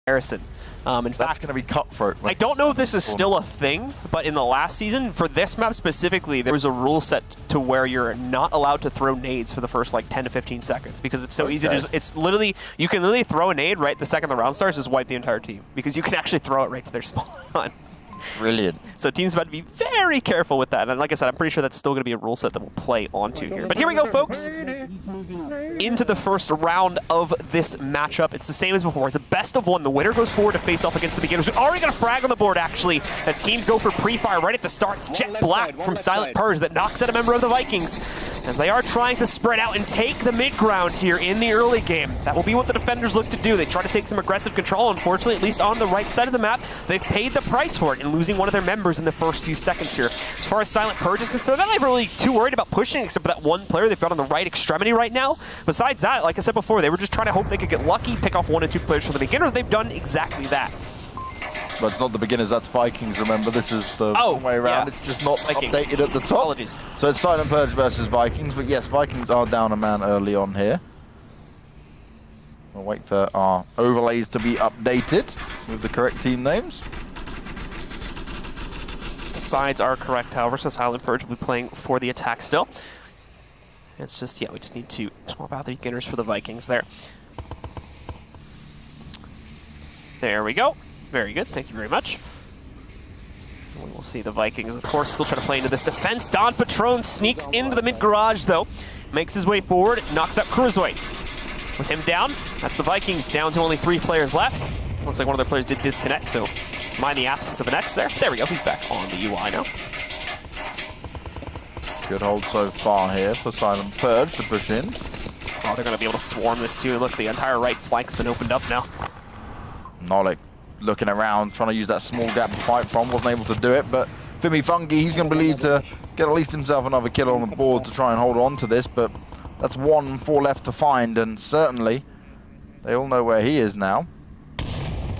comparison. In That's going to be cutthroat. I don't know if this is still a thing, but in the last season, for this map specifically, there was a rule set to where you're not allowed to throw nades for the first like 10 to 15 seconds because it's so easy to just, it's literally, you can literally throw a nade right the second the round starts, just wipe the entire team because you can actually throw it right to their spawn. Brilliant. So teams about to be very careful with that. And like I said, I'm pretty sure that's still going to be a rule set that we'll play onto here. But here we go, folks. Into the first round of this matchup. It's the same as before. It's a best of one. The winner goes forward to face off against the beginners. We already got a frag on the board, actually, as teams go for pre-fire right at the start. It's Jet Black from Silent Purge that knocks out a member of the Vikings as they are trying to spread out and take the mid ground here in the early game. That will be what the defenders look to do. They try to take some aggressive control. Unfortunately, at least on the right side of the map, they've paid the price for it in losing one of their members in the first few seconds here. As far as Silent Purge is concerned, they're not really too worried about pushing except for that one player they've got on the right extremity right now. Besides that, like I said before, they were just trying to hope they could get lucky, pick off 1 or 2 players for the beginners. They've done exactly that. But it's not the beginners, that's Vikings, remember. This is the wrong way around. Yeah. It's just not Vikings. Updated at the top. Apologies. So it's Silent Purge versus Vikings, but yes, Vikings are down a man early on here. We'll wait for our overlays to be updated with the correct team names. The sides are correct, however, so Silent Purge will be playing for the attack still. It's just, yeah, we just need to swap out the beginners for the Vikings there. There we go. Very good. Thank you very much. We will see the Vikings, of course, still trying to play into this defense. Don Patron sneaks into the mid-garage, though. Makes his way forward, knocks out Cruiserweight. With him down, that's the Vikings down to only 3 players left. Looks like one of their players did disconnect, so mind the absence of an X there. There we go. He's back on the UI now. Good hold so far here for Silent Purge to push in. Oh, they're going to be able to swarm this too. Look, the entire right flank's been opened up now. Nolik looking around, trying to use that small gap to fight from, wasn't able to do it, but Fimi Fungi, he's going to believe to get at least himself another kill on the board to try and hold on to this, but that's 1-4 left to find, and certainly they all know where he is now.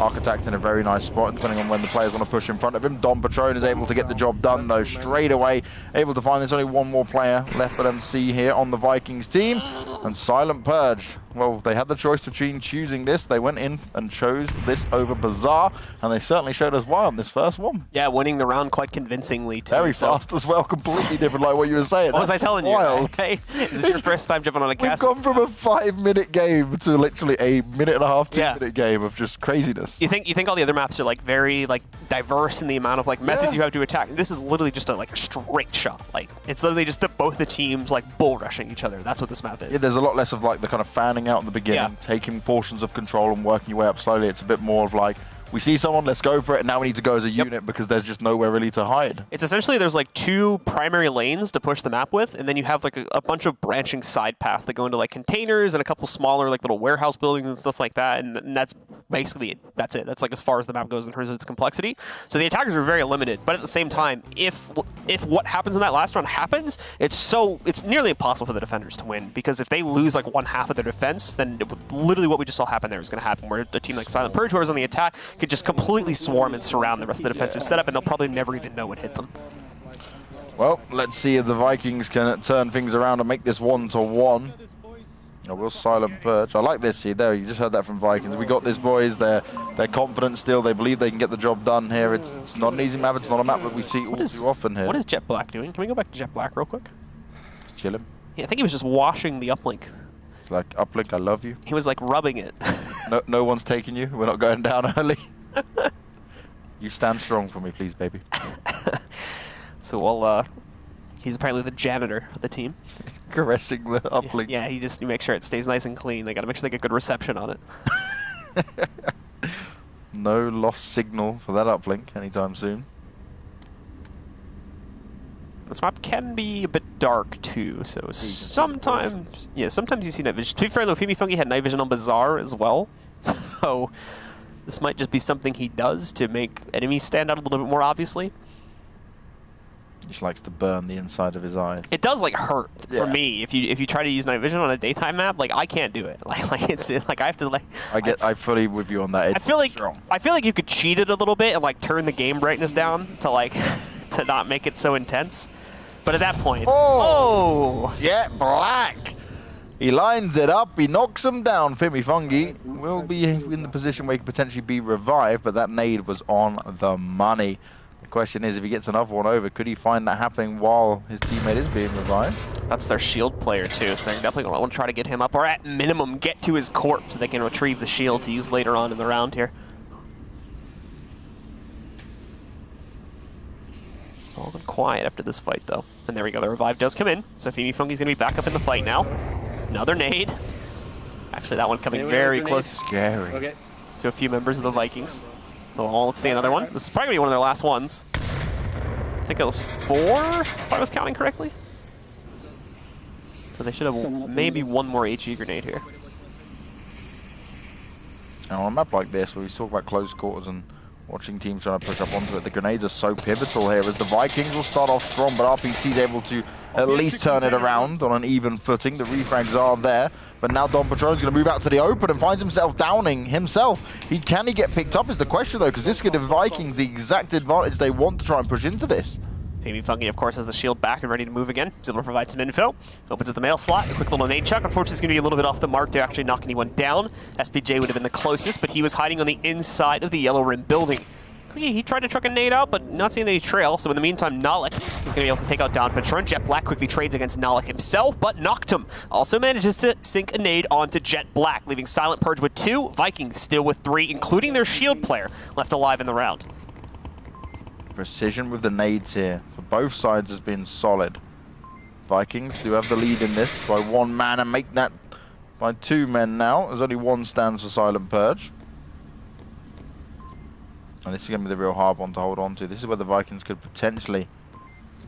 Architect in a very nice spot, depending on when the players want to push in front of him. Don Patron is able to get the job done, though, straight away. Able to find there's only 1 more player left for them to see here on the Vikings team. And Silent Purge, well, they had the choice between choosing this. They went in and chose this over Bazaar, and they certainly showed us why on this first one. Yeah, winning the round quite convincingly, too. Very fast as well, completely different like what you were saying. What was I telling wild. You? Hey, is this your first time jumping on a cast? We've gone from a 5-minute game to literally a 1.5, 2-minute game of just craziness. You think all the other maps are like very like diverse in the amount of like methods you have to attack. This is literally just a like straight shot. Like it's literally just both the teams like bull rushing each other. That's what this map is. Yeah, there's a lot less of like the kind of fanning out in the beginning, taking portions of control and working your way up slowly. It's a bit more of like, we see someone, let's go for it, and now we need to go as a unit because there's just nowhere really to hide. It's essentially, there's like 2 primary lanes to push the map with, and then you have like a bunch of branching side paths that go into like containers and a couple smaller like little warehouse buildings and stuff like that, and that's basically it. That's it. That's like as far as the map goes in terms of its complexity. So the attackers are very limited, but at the same time, if what happens in that last round happens, it's nearly impossible for the defenders to win, because if they lose like 1/2 of their defense, then literally what we just saw happen there is going to happen, where a team like Silent Purge, who is on the attack, could just completely swarm and surround the rest of the defensive setup, and they'll probably never even know what hit them. Well, let's see if the Vikings can turn things around and make this 1-1. Oh, will Silent Purge. I like this. See, there, you just heard that from Vikings. We got this, boys. They're confident still. They believe they can get the job done here. It's not an easy map. It's not a map that we see all too often here. What is Jet Black doing? Can we go back to Jet Black real quick? Just chilling. Yeah, I think he was just washing the uplink. It's like, uplink, I love you. He was like rubbing it. No one's taking you. We're not going down early. You stand strong for me, please, baby. So, well, he's apparently the janitor of the team. Caressing the uplink. Yeah, he makes sure it stays nice and clean. They got to make sure they get good reception on it. No lost signal for that uplink anytime soon. This map can be a bit dark too, so sometimes you see night vision. To be fair though, Fimi Fungi had night vision on Bazaar as well, so this might just be something he does to make enemies stand out a little bit more obviously. He just likes to burn the inside of his eyes. It does like hurt for me if you try to use night vision on a daytime map. Like I can't do it. Like it's like I have to like. I fully with you on that. It's I feel like you could cheat it a little bit and like turn the game brightness down to like to not make it so intense. But at that point, oh, Jet Black. He lines it up, he knocks him down. Fimi Fungi will be in the position where he could potentially be revived, but that nade was on the money. The question is, if he gets another one over, could he find that happening while his teammate is being revived? That's their shield player too, so they're definitely going to want to try to get him up, or at minimum get to his corpse so they can retrieve the shield to use later on in the round here. It's all been quiet after this fight though. And there we go, the revive does come in, so Fimi Fungi's going to be back up in the fight now. Another nade. Actually, that one coming very close Scary. to a few members of the Vikings. Oh, let's see another one. This is probably going to be one of their last ones. I think it was 4, if I was counting correctly. So they should have maybe one more HE grenade here. And on a map like this, where we talk about close quarters and watching teams trying to push up onto it, the grenades are so pivotal here, as the Vikings will start off strong, but RPT is able to at least turn it around on an even footing. The refrags are there, but now Don Patron's going to move out to the open and finds himself downing himself. Can he get picked up is the question, though, because this gives the Vikings the exact advantage they want to try and push into this. Fimi Fungi, of course, has the shield back and ready to move again. He's able to provide some info. Opens at the mail slot, a quick little nade chuck. Unfortunately, it's going to be a little bit off the mark to actually knock anyone down. SPJ would have been the closest, but he was hiding on the inside of the Yellow Rim building. He tried to truck a nade out, but not seeing any trail. So in the meantime, Nalik is going to be able to take out Don Patron. Jet Black quickly trades against Nalik himself, but knocked him. Also manages to sink a nade onto Jet Black, leaving Silent Purge with 2, Vikings still with 3, including their shield player left alive in the round. Precision with the nades here for both sides has been solid. Vikings do have the lead in this by 1 man and make that by 2 men now. There's only 1 stands for Silent Purge. And this is going to be the real hard one to hold on to. This is where the Vikings could potentially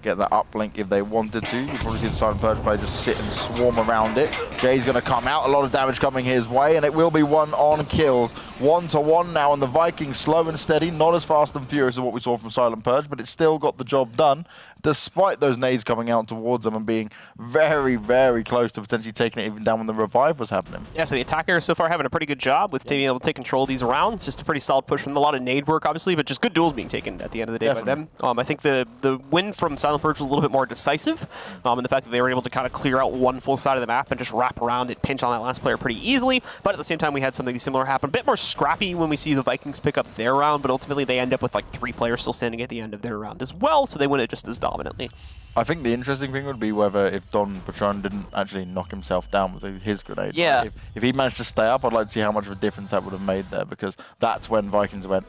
get that uplink if they wanted to. You'll probably see the Silent Purge player just sit and swarm around it. Jay's going to come out. A lot of damage coming his way, and it will be 1 on kills. 1-to-1 now, and the Vikings slow and steady. Not as fast and furious as what we saw from Silent Purge, but it still got the job done, despite those nades coming out towards them and being very, very close to potentially taking it even down when the revive was happening. Yeah, so the attackers so far having a pretty good job with being able to take control of these rounds. Just a pretty solid push from them. A lot of nade work, obviously, but just good duels being taken at the end of the day by them. I think the win from Silent Purge was a little bit more decisive, and the fact that they were able to kind of clear out one full side of the map and just wrap around it, pinch on that last player pretty easily. But at the same time, we had something similar happen. A bit more scrappy when we see the Vikings pick up their round, but ultimately they end up with like 3 players still standing at the end of their round as well, so they win it just as dominantly. I think the interesting thing would be whether if Don Patron didn't actually knock himself down with his grenade. Yeah. If he managed to stay up, I'd like to see how much of a difference that would have made there, because that's when Vikings went,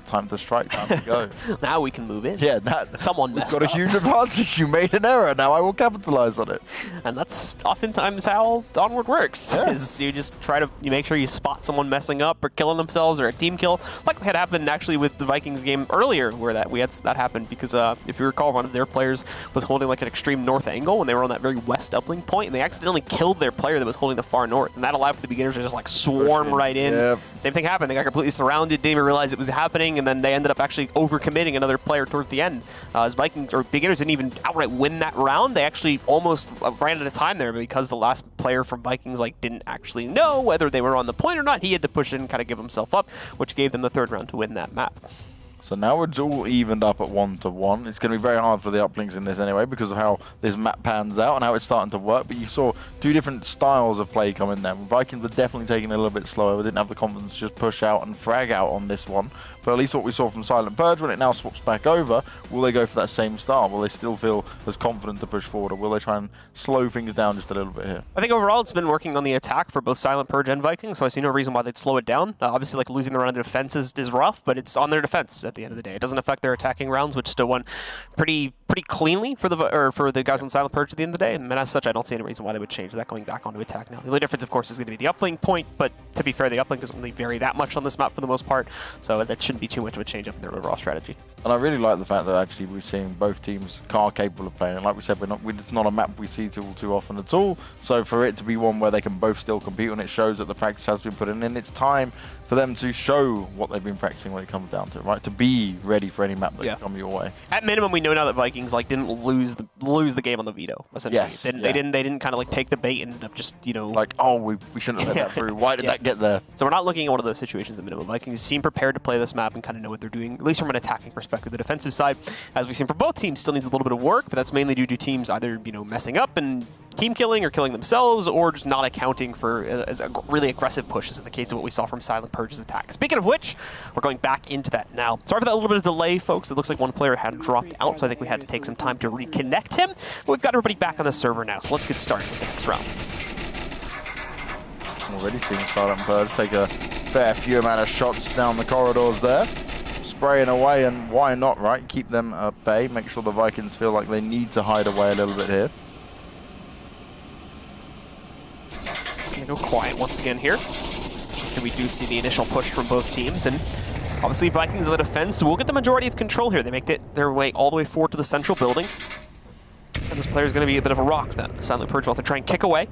time to strike, time to go. Now we can move in. Yeah, someone messed got a huge advantage. You made an error. Now I will capitalize on it. And that's oftentimes how Onward works. Yeah. Is you just try to make sure you spot someone messing up or killing themselves or a team kill, like had happened actually with the Vikings game earlier, where that happened because if you recall, one of their players was holding like an extreme north angle when they were on that very west uplink point, and they accidentally killed their player that was holding the far north, and that allowed for the beginners to just like swarm right in. Yep. Same thing happened. They got completely surrounded, didn't even realize it was happening, and then they ended up actually overcommitting another player towards the end. As Vikings or beginners didn't even outright win that round, they actually almost ran out of time there because the last player from Vikings didn't actually know whether they were on the point or not. He had to push in and kind of give himself up, which gave them the 3rd round to win that map. So now it's all evened up at 1-to-1. It's going to be very hard for the uplinks in this anyway because of how this map pans out and how it's starting to work. But you saw 2 different styles of play come in there. Vikings were definitely taking it a little bit slower. We didn't have the confidence to just push out and frag out on this one. But at least what we saw from Silent Purge, when it now swaps back over, will they go for that same style? Will they still feel as confident to push forward, or will they try and slow things down just a little bit here? I think overall it's been working on the attack for both Silent Purge and Vikings, so I see no reason why they'd slow it down. Obviously, losing the round of defense is rough, but it's on their defense at the end of the day. It doesn't affect their attacking rounds, which still won pretty cleanly for the guys on Silent Purge at the end of the day. And as such, I don't see any reason why they would change that going back onto attack now. The only difference, of course, is going to be the uplink point, but to be fair, the uplink doesn't really vary that much on this map for the most part, so that shouldn't be too much of a change up in their overall strategy. And I really like the fact that actually we're seeing both teams are capable of playing. And like we said, it's not a map we see too often at all. So for it to be one where they can both still compete, and it shows that the practice has been put in, and it's time for them to show what they've been practicing when it comes down to it, right? To be ready for any map that can come your way. At minimum, we know now that Vikings didn't lose the game on the veto. Essentially, yes, they didn't kind of take the bait and ended up just we shouldn't have let that through. Why did that get there? So we're not looking at one of those situations at minimum. Vikings seem prepared to play this map and kind of know what they're doing, at least from an attacking perspective. The defensive side, as we've seen for both teams, still needs a little bit of work, but that's mainly due to teams either messing up and team killing or killing themselves, or just not accounting for as really aggressive pushes in the case of what we saw from Silent Purge's attack. Speaking of which, we're going back into that now. Sorry for that little bit of delay, folks. It looks like one player had dropped out, so I think we had to take some time to reconnect him. But we've got everybody back on the server now, so let's get started with the next round. Already seeing Silent Purge take a fair few amount of shots down the corridors there. Spraying away, and why not, right? Keep them at bay. Make sure the Vikings feel like they need to hide away a little bit here. It's going to go quiet once again here. And we do see the initial push from both teams, and obviously Vikings on the defense, so we'll get the majority of control here. They make their way all the way forward to the central building. And this player is going to be a bit of a rock that Silent Purge will have to try and kick away,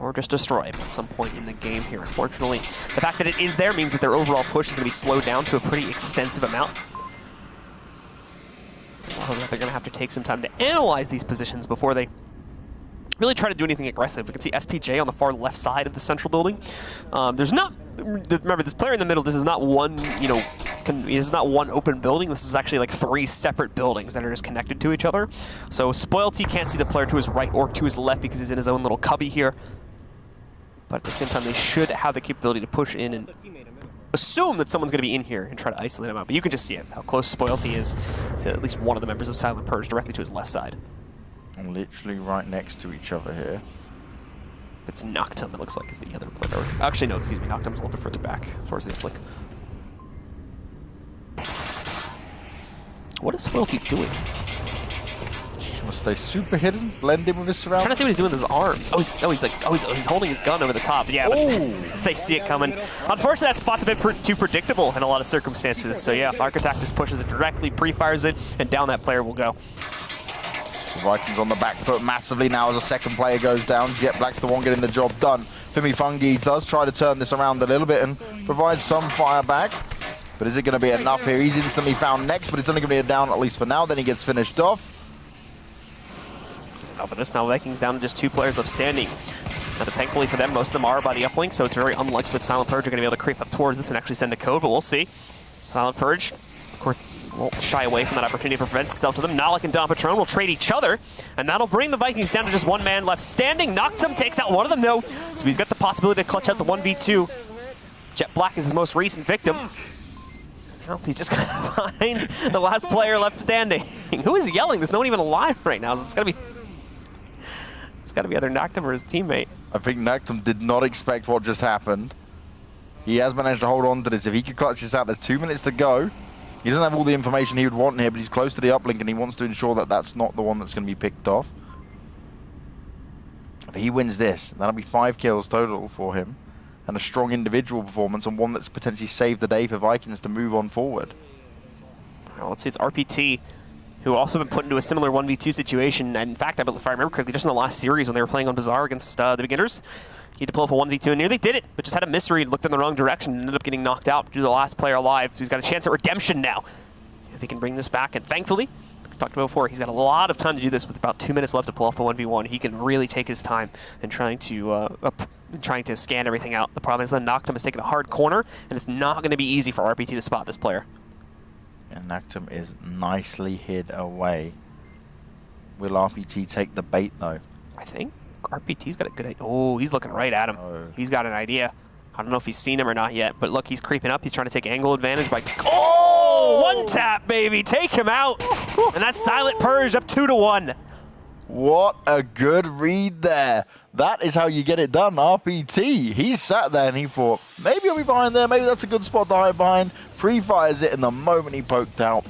or just destroy him at some point in the game here. Unfortunately, the fact that it is there means that their overall push is going to be slowed down to a pretty extensive amount. They're going to have to take some time to analyze these positions before they really try to do anything aggressive. We can see SPJ on the far left side of the central building. There's not, remember, this player in the middle, this is not one, this is not one open building. This is actually like 3 separate buildings that are just connected to each other. So Spoilty can't see the player to his right or to his left because he's in his own little cubby here. But at the same time, they should have the capability to push in and assume that someone's going to be in here and try to isolate him out. But you can just see it, how close Spoilty is to at least one of the members of Silent Purge directly to his left side. Literally right next to each other here. It's Noctum, it looks like, is the other player. Actually, no, excuse me, Noctum's a little bit further back towards the uplink. What is Spoilty doing? Must stay super hidden, blend in with his surroundings. I'm trying to see what he's doing with his arms. He's holding his gun over the top. Yeah, but they see it coming. Unfortunately, that spot's a bit too predictable in a lot of circumstances. So yeah, Architect just pushes it directly, pre-fires it, and down that player will go. The Vikings on the back foot massively now as a second player goes down. Jet Black's the one getting the job done. Fungi does try to turn this around a little bit and provide some fire back. But is it going to be enough here? He's instantly found next, but it's only going to be a down at least for now. Then he gets finished off. For this now, Vikings down to just 2 players left standing. But thankfully for them, most of them are by the uplink, so it's very unlikely that Silent Purge are going to be able to creep up towards this and actually send a code, but we'll see. Silent Purge, of course, won't shy away from that opportunity for prevents itself to them. Nalik and Don Patron will trade each other, and that'll bring the Vikings down to just 1 man left standing. Noctum takes out one of them, though, so he's got the possibility to clutch out the 1v2. Jet Black is his most recent victim. Well, he's just going to find the last player left standing. Who is yelling? There's no one even alive right now, so it's got to be either Noctum or his teammate. I think Noctum did not expect what just happened. He has managed to hold on to this. If he could clutch this out, there's 2 minutes to go. He doesn't have all the information he would want here, but he's close to the uplink and he wants to ensure that that's not the one that's going to be picked off. If he wins this, that'll be 5 kills total for him, and a strong individual performance, and one that's potentially saved the day for Vikings to move on forward. Well, let's see, it's RPT, who also been put into a similar 1v2 situation. And in fact, if I remember correctly, just in the last series when they were playing on Bazaar against the beginners, he had to pull up a 1v2 and nearly did it, but just had a misread, looked in the wrong direction, and ended up getting knocked out due to the last player alive. So he's got a chance at redemption now, if he can bring this back. And thankfully, we talked about before, he's got a lot of time to do this with about 2 minutes left to pull off the 1v1. He can really take his time in trying to scan everything out. The problem is that Noctum has taken a hard corner, and it's not going to be easy for RPT to spot this player. And Noctum is nicely hid away. Will RPT take the bait, though? I think RPT's got a good idea. Oh, he's looking right at him. He's got an idea. I don't know if he's seen him or not yet, but look, he's creeping up. He's trying to take angle advantage by... Oh! 1 tap, baby! Take him out! And that's Silent Purge up 2-1. What a good read there. That is how you get it done, RPT. He sat there and he thought, maybe I'll be behind there, maybe that's a good spot to hide behind. Pre-fires it, and the moment he poked out,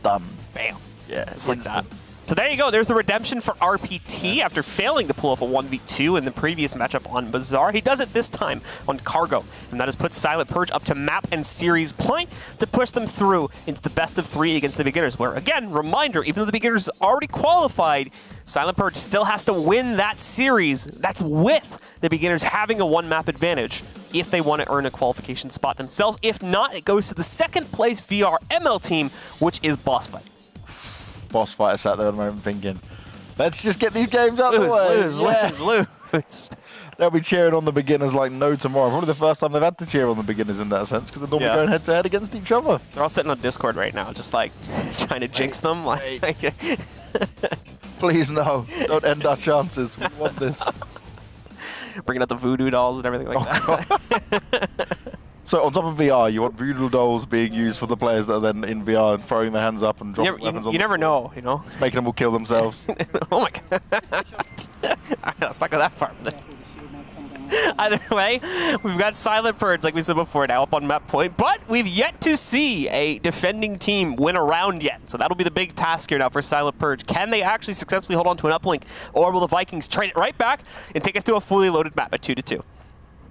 done. Bam. Yeah, just like that. So there you go. There's the redemption for RPT after failing to pull off a 1v2 in the previous matchup on Bazaar. He does it this time on Cargo, and that has put Silent Purge up to map and series point to push them through into the best of 3 against the beginners, where, again, reminder, even though the beginners already qualified, Silent Purge still has to win that series. That's with the beginners having a 1-map advantage if they want to earn a qualification spot themselves. If not, it goes to the 2nd place VR ML team, which is Boss Fight. Boss Fighter sat there at the moment thinking, let's just get these games out of the way. Lose. They'll be cheering on the beginners like no tomorrow. Probably the first time they've had to cheer on the beginners in that sense, because they're normally going head-to-head against each other. They're all sitting on Discord right now, just like trying to jinx them. Please no, don't end our chances. We want this. Bringing out the voodoo dolls and everything like that. So on top of VR, you want voodoo dolls being used for the players that are then in VR and throwing their hands up and dropping weapons on them. You never know, you know? Making them all kill themselves. Oh my god. Let's not go that far. Either way, we've got Silent Purge, like we said before, now up on map point, but we've yet to see a defending team win a round yet. So that'll be the big task here now for Silent Purge. Can they actually successfully hold on to an uplink, or will the Vikings trade it right back and take us to a fully loaded map at 2-2?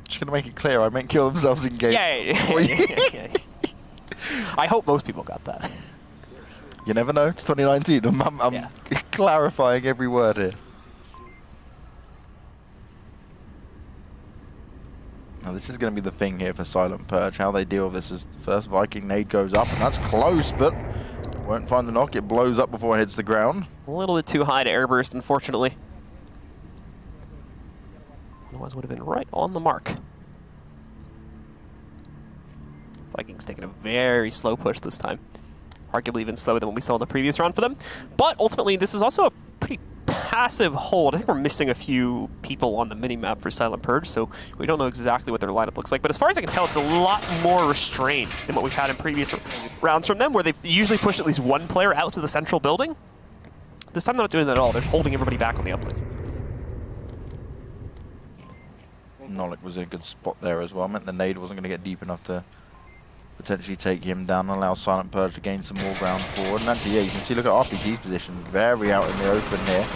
Just gonna make it clear, I meant kill themselves in game. Yeah. I hope most people got that. You never know, it's 2019. I'm clarifying every word here. Now this is going to be the thing here for Silent Purge. How they deal with this is the first Viking nade goes up, and that's close, but won't find the knock. It blows up before it hits the ground. A little bit too high to airburst, unfortunately. Otherwise would have been right on the mark. Vikings taking a very slow push this time. Arguably even slower than what we saw in the previous round for them. But ultimately, this is also a pretty passive hold. I think we're missing a few people on the mini-map for Silent Purge, so we don't know exactly what their lineup looks like. But as far as I can tell, it's a lot more restrained than what we've had in previous rounds from them, where they've usually pushed at least one player out to the central building. This time they're not doing that at all. They're holding everybody back on the uplink. ec.lip was in a good spot there as well. Meant the nade wasn't going to get deep enough to potentially take him down and allow Silent Purge to gain some more ground forward. And actually, yeah, you can see, look at RPT's position, very out in the open here.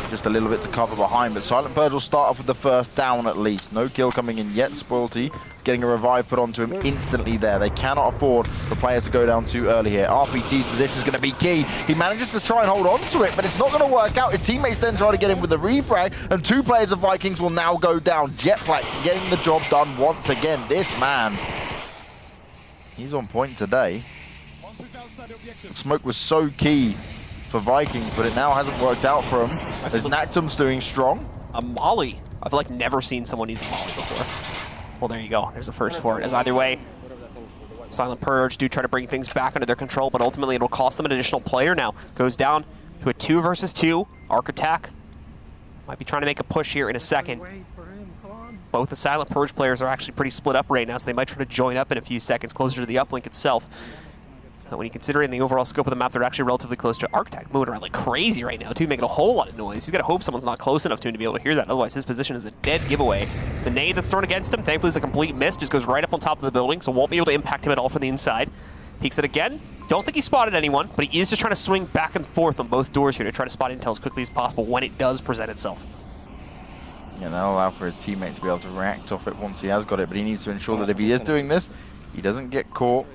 Just a little bit to cover behind, but Silent Purge will start off with the first down at least. No kill coming in yet. Spoilty getting a revive put onto him instantly there. They cannot afford for players to go down too early here. RPT's position is going to be key. He manages to try and hold on to it, but it's not going to work out. His teammates then try to get him with the refrag, and two players of Vikings will now go down. Jetpack getting the job done once again. This man, he's on point today. The smoke was so key for Vikings, but it now hasn't worked out for him. As Naktum's doing strong. A molly. I've like never seen someone use a molly before. Well, there you go. There's a first for it. As either way, Silent Purge do try to bring things back under their control, but ultimately it'll cost them an additional player now. Goes down to a 2 versus 2. Arc attack. Might be trying to make a push here in a second. Both the Silent Purge players are actually pretty split up right now, so they might try to join up in a few seconds closer to the uplink itself. But when you consider in the overall scope of the map, they're actually relatively close to Arc attack, moving around like crazy right now, too, making a whole lot of noise. He's got to hope someone's not close enough to him to be able to hear that. Otherwise, his position is a dead giveaway. The nade that's thrown against him, thankfully, is a complete miss. Just goes right up on top of the building, so won't be able to impact him at all from the inside. Peeks it again. Don't think he spotted anyone, but he is just trying to swing back and forth on both doors here to try to spot intel as quickly as possible when it does present itself. Yeah, that'll allow for his teammate to be able to react off it once he has got it, but he needs to ensure that if he is doing this, he doesn't get caught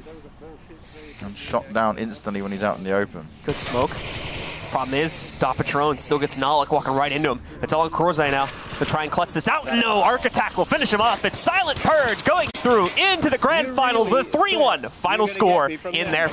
and shot down instantly when he's out in the open. Good smoke. Problem is, Patron still gets ec.lip walking right into him. It's all on Korzai now to try and clutch this out. No, Arc attack will finish him off. It's Silent Purge going through into the grand finals with a 3-1 final score in their